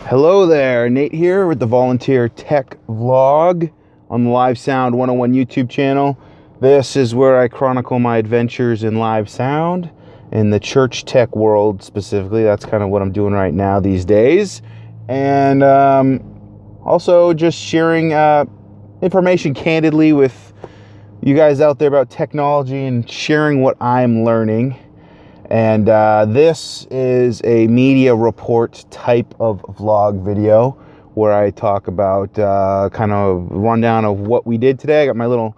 Hello there, Nate here with the Volunteer Tech Vlog on the Live Sound 101 YouTube channel. This is where I chronicle my adventures in live sound in the church tech world specifically. That's kind of what I'm doing right now these days. And also just sharing information candidly with you guys out there about technology and sharing what I'm learning. And this is a media report type of vlog video where I talk about kind of rundown of what we did today. I got my little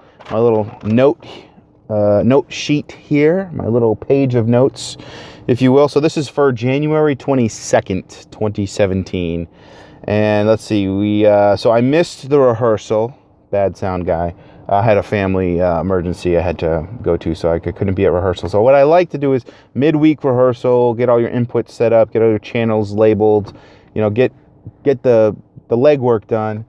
note sheet here, my little page of notes, if you will. So this is for January 22nd, 2017. And let's see, so I missed the rehearsal. Bad sound guy. I had a family emergency I had to go to, so I couldn't be at rehearsal. So what I like to do is midweek rehearsal, get all your inputs set up, get all your channels labeled, get the legwork done,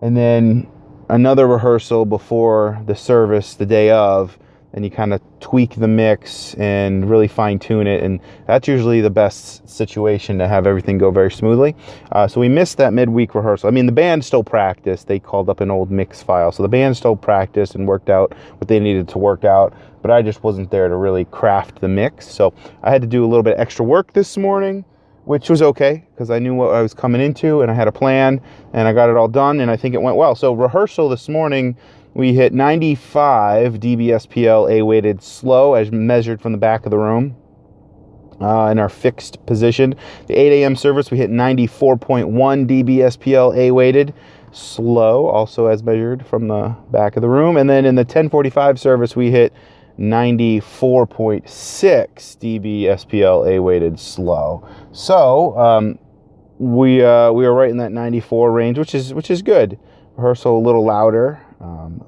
and then another rehearsal before the service the day of, and you kind of tweak the mix and really fine tune it, and that's usually the best situation to have everything go very smoothly. So we missed that midweek rehearsal. I mean, the band still practiced. They called up an old mix file, so the band still practiced and worked out what they needed to work out, but I just wasn't there to really craft the mix. So I had to do a little bit extra work this morning, which was okay because I knew what I was coming into and I had a plan and I got it all done, and I think it went well. So rehearsal this morning, we hit 95 dBSPL A-weighted slow as measured from the back of the room in our fixed position. The 8 a.m. service, we hit 94.1 dBSPL A-weighted slow, also as measured from the back of the room. And then in the 10:45 service, we hit 94.6 dBSPL A-weighted slow. So we were right in that 94 range, which is good. Rehearsal a little louder.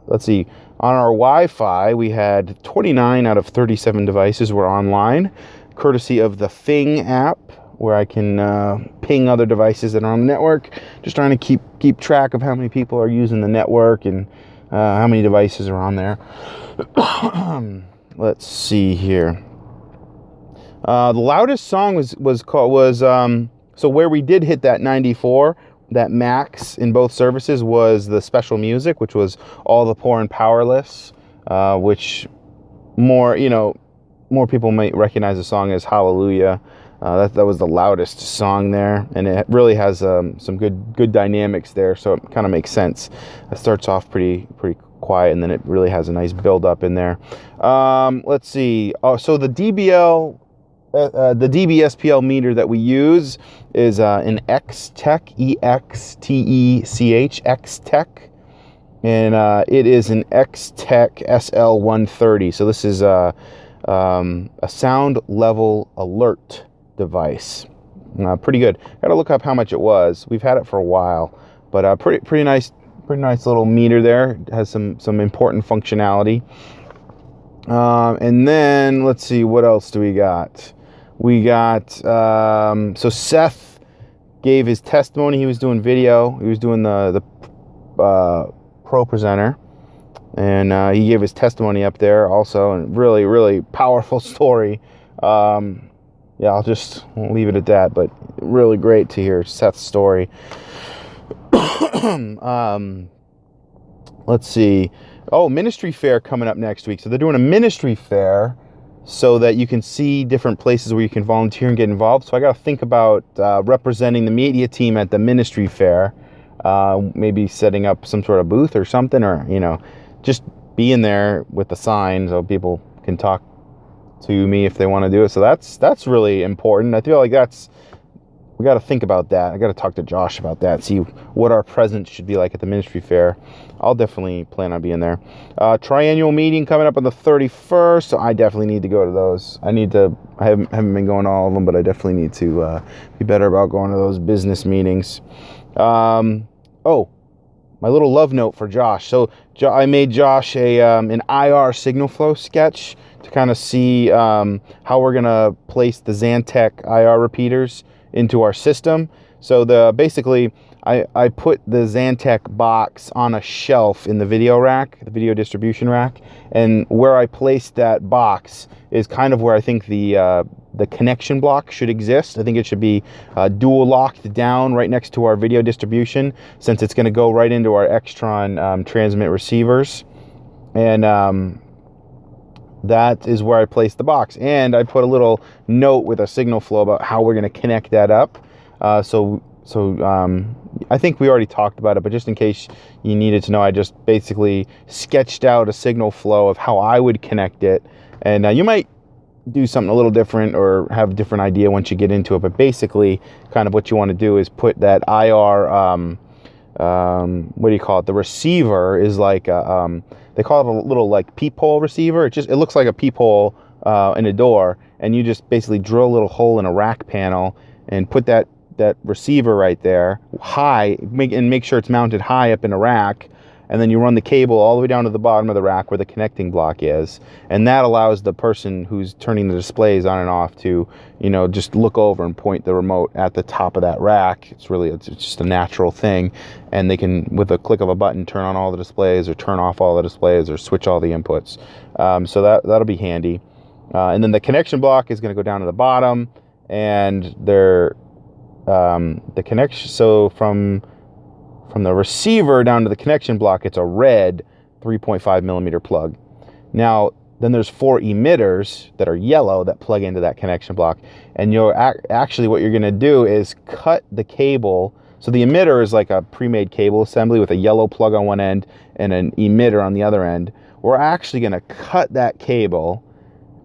Let's see, on our Wi-Fi, we had 29 out of 37 devices were online, courtesy of the Fing app, where I can ping other devices that are on the network. Just trying to keep track of how many people are using the network and how many devices are on there. Let's see here. The loudest song was so where we did hit that 94. That max in both services was the special music, which was All the Poor and Powerless, which more people might recognize the song as Hallelujah. That was the loudest song there, and it really has some good dynamics there, so it kind of makes sense. It starts off pretty quiet, and then it really has a nice build up in there. Let's see. So the dBSPL meter that we use is an X-Tech, E-X-T-E-C-H, X-Tech, and it is an X-Tech SL130. So this is a sound level alert device. Pretty good. Got to look up how much it was. We've had it for a while, but pretty nice little meter there. It has some important functionality. And then let's see, what else do we got? We got, so Seth gave his testimony. He was doing video. He was doing the Pro Presenter. And he gave his testimony up there also. And really, really powerful story. Yeah, won't leave it at that. But really great to hear Seth's story. Let's see. Oh, ministry fair coming up next week. So they're doing a ministry fair so that you can see different places where you can volunteer and get involved. So I got to think about representing the media team at the ministry fair, maybe setting up some sort of booth or something, or, just being there with the sign so people can talk to me if they want to do it. So that's really important. I feel like we got to think about that. I got to talk to Josh about that, see what our presence should be like at the ministry fair. I'll definitely plan on being there. Triannual meeting coming up on the 31st, so I definitely need to go to those. I haven't been going to all of them, but I definitely need to be better about going to those business meetings. Oh, my little love note for Josh. So I made Josh an IR signal flow sketch to kind of see how we're going to place the Xantech IR repeaters into our system. So basically I put the Xantech box on a shelf in the video rack, the video distribution rack, and where I placed that box is kind of where I think the connection block should exist. I think it should be dual locked down right next to our video distribution, since it's going to go right into our Extron transmit receivers. And that is where I placed the box. And I put a little note with a signal flow about how we're going to connect that up. So I think we already talked about it, but just in case you needed to know, I just basically sketched out a signal flow of how I would connect it. And you might do something a little different or have a different idea once you get into it, but basically kind of what you want to do is put that IR, what do you call it? The receiver is like, they call it a little like peephole receiver. It looks like a peephole in a door, and you just basically drill a little hole in a rack panel and put that receiver right there high, make sure it's mounted high up in a rack, and then you run the cable all the way down to the bottom of the rack where the connecting block is, and that allows the person who's turning the displays on and off to, you know, just look over and point the remote at the top of that rack. It's just a natural thing, and they can, with a click of a button, turn on all the displays or turn off all the displays or switch all the inputs. So that'll be handy. And then the connection block is going to go down to the bottom, and the connection, so from the receiver down to the connection block, it's a red 3.5 millimeter plug. Now then there's 4 emitters that are yellow that plug into that connection block, and you're actually what you're going to do is cut the cable. So the emitter is like a pre-made cable assembly with a yellow plug on one end and an emitter on the other end. We're actually going to cut that cable,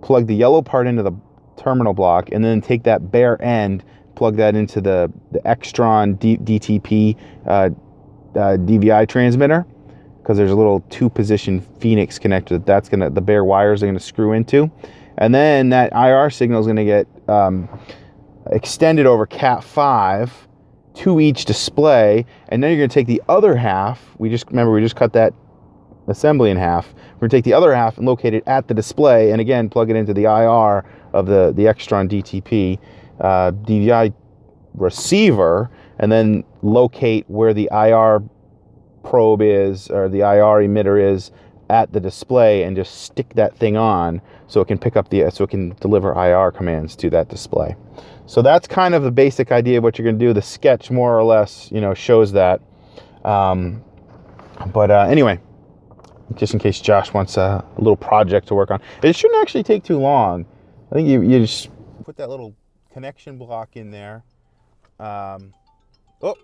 plug the yellow part into the terminal block, and then take that bare end, plug that into the Extron DTP DVI transmitter, because there's a little 2-position Phoenix connector the bare wires are gonna screw into, and then that IR signal is gonna get extended over Cat5 to each display, and then you're gonna take the other half. We just cut that assembly in half. We're gonna take the other half and locate it at the display, and again plug it into the IR of the Extron DTP DVI receiver, and then locate where the IR probe is, or the IR emitter is, at the display, and just stick that thing on so it can so it can deliver IR commands to that display. So that's kind of the basic idea of what you're going to do. The sketch more or less, you know, shows that. Anyway, just in case Josh wants a little project to work on, it shouldn't actually take too long. I think you just put that little connection block in there. Oh,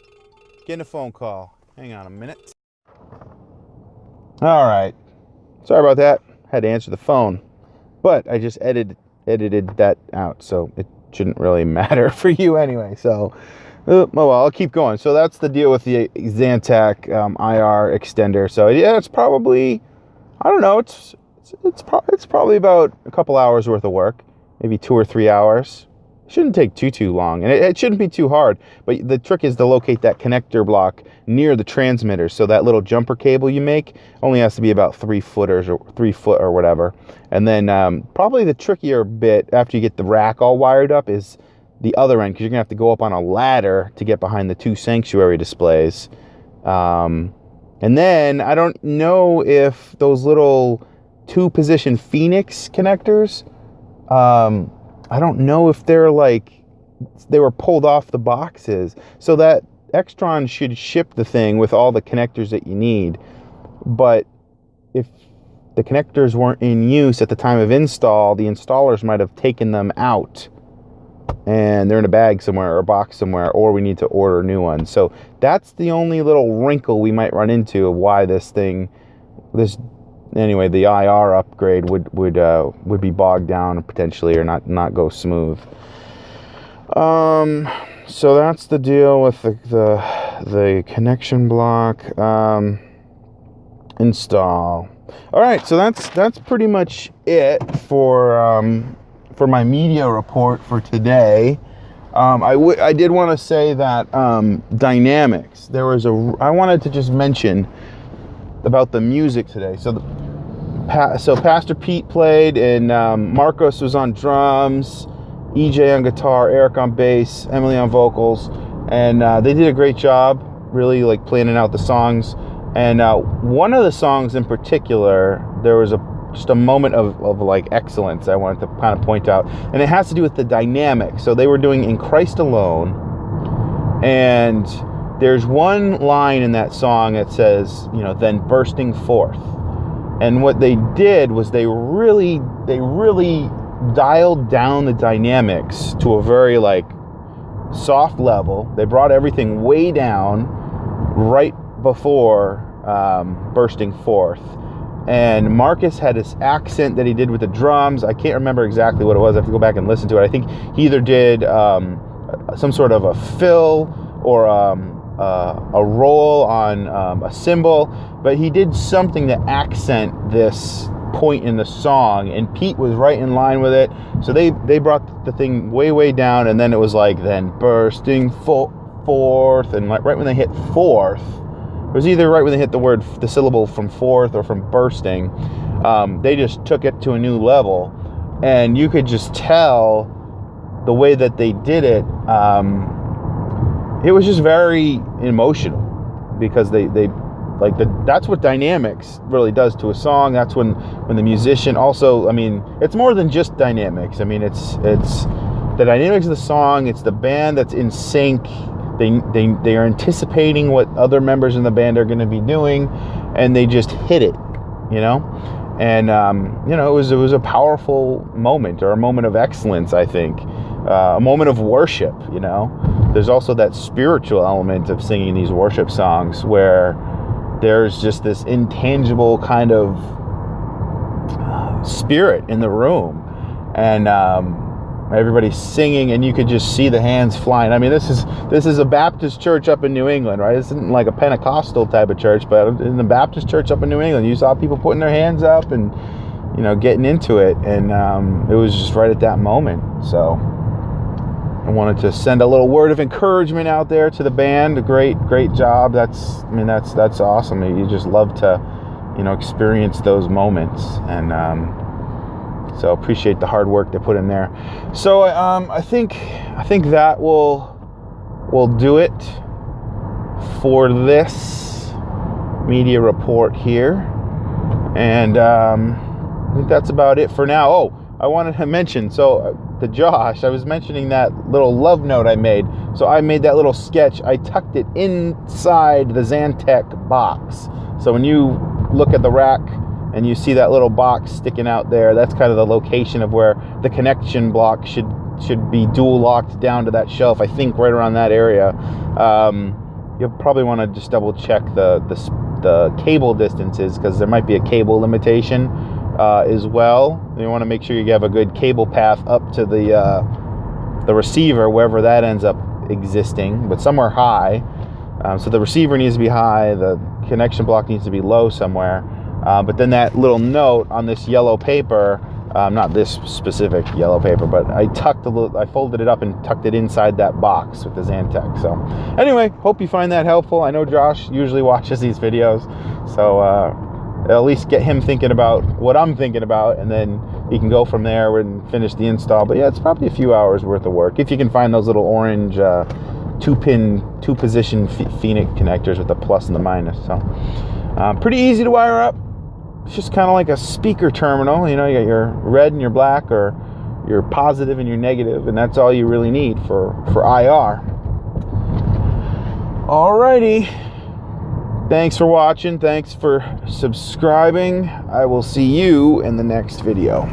getting a phone call. Hang on a minute. All right. Sorry about that. Had to answer the phone, but I just edited that out, so it shouldn't really matter for you anyway. So, well, I'll keep going. So that's the deal with the Xantech IR extender. So yeah, it's probably, I don't know, it's probably about a couple hours worth of work, maybe 2 or 3 hours. Shouldn't take too long, and it shouldn't be too hard, but the trick is to locate that connector block near the transmitter. So that little jumper cable you make only has to be about 3 foot or whatever. And then probably the trickier bit after you get the rack all wired up is the other end, because you're gonna have to go up on a ladder to get behind the 2 sanctuary displays. And then I don't know if those little 2-position Phoenix connectors, I don't know if they were pulled off the boxes. So that Extron should ship the thing with all the connectors that you need. But if the connectors weren't in use at the time of install, the installers might have taken them out and they're in a bag somewhere or a box somewhere, or we need to order new ones. So that's the only little wrinkle we might run into of why anyway, the IR upgrade would be bogged down potentially, or not go smooth. So that's the deal with the connection block install. All right, so that's pretty much it for my media report for today. I did want to say that Dynamics. I wanted to just mention about the music today. So Pastor Pete played, and Marcos was on drums, EJ on guitar, Eric on bass, Emily on vocals, and they did a great job, really like planning out the songs. And one of the songs in particular, there was just a moment of like excellence I wanted to kind of point out, and it has to do with the dynamic. So they were doing In Christ Alone, and there's one line in that song that says, you know, then bursting forth. And what they did was they really dialed down the dynamics to a very like soft level. They brought everything way down right before bursting forth. And Marcus had this accent that he did with the drums. I can't remember exactly what it was. I have to go back and listen to it. I think he either did some sort of a fill or a roll on a cymbal, but he did something to accent this point in the song, and Pete was right in line with it. So they brought the thing way down, and then it was like, then bursting forth, and like right when they hit fourth, it was either right when they hit the syllable from fourth or from bursting, they just took it to a new level, and you could just tell the way that they did it. It was just very emotional, because they like that's what dynamics really does to a song. That's when the musician also, I mean, it's more than just dynamics. I mean, it's the dynamics of the song. It's the band that's in sync. They are anticipating what other members in the band are going to be doing, and they just hit it, you know. And you know, it was a powerful moment, or a moment of excellence, I think, a moment of worship. You know, there's also that spiritual element of singing these worship songs where there's just this intangible kind of spirit in the room, and everybody's singing, and you could just see the hands flying. I mean, this is a Baptist church up in New England, right? This isn't like a Pentecostal type of church, but in the Baptist church up in New England, you saw people putting their hands up and, you know, getting into it, and it was just right at that moment. So I wanted to send a little word of encouragement out there to the band. A great job. That's awesome. You just love to, you know, experience those moments, and so appreciate the hard work they put in there. So I think that will do it for this media report here, and I think that's about it for now. Oh, I wanted to mention, so to Josh, I was mentioning that little love note I made. So I made that little sketch. I tucked it inside the Xantech box. So when you look at the rack and you see that little box sticking out there, that's kind of the location of where the connection block should be dual locked down to that shelf. I think right around that area. You'll probably want to just double check the cable distances, because there might be a cable limitation as well. You want to make sure you have a good cable path up to the receiver, wherever that ends up existing, but somewhere high. So the receiver needs to be high, the connection block needs to be low somewhere. But then that little note on this yellow paper, not this specific yellow paper, but I folded it up and tucked it inside that box with the Xantech. So anyway, hope you find that helpful. I know Josh usually watches these videos, so at least get him thinking about what I'm thinking about, and then he can go from there and finish the install. But yeah, it's probably a few hours worth of work if you can find those little orange two-position Phoenix connectors with the plus and the minus. So pretty easy to wire up. It's just kind of like a speaker terminal. You know, you got your red and your black, or your positive and your negative, and that's all you really need for IR. Alrighty. Thanks for watching. Thanks for subscribing. I will see you in the next video.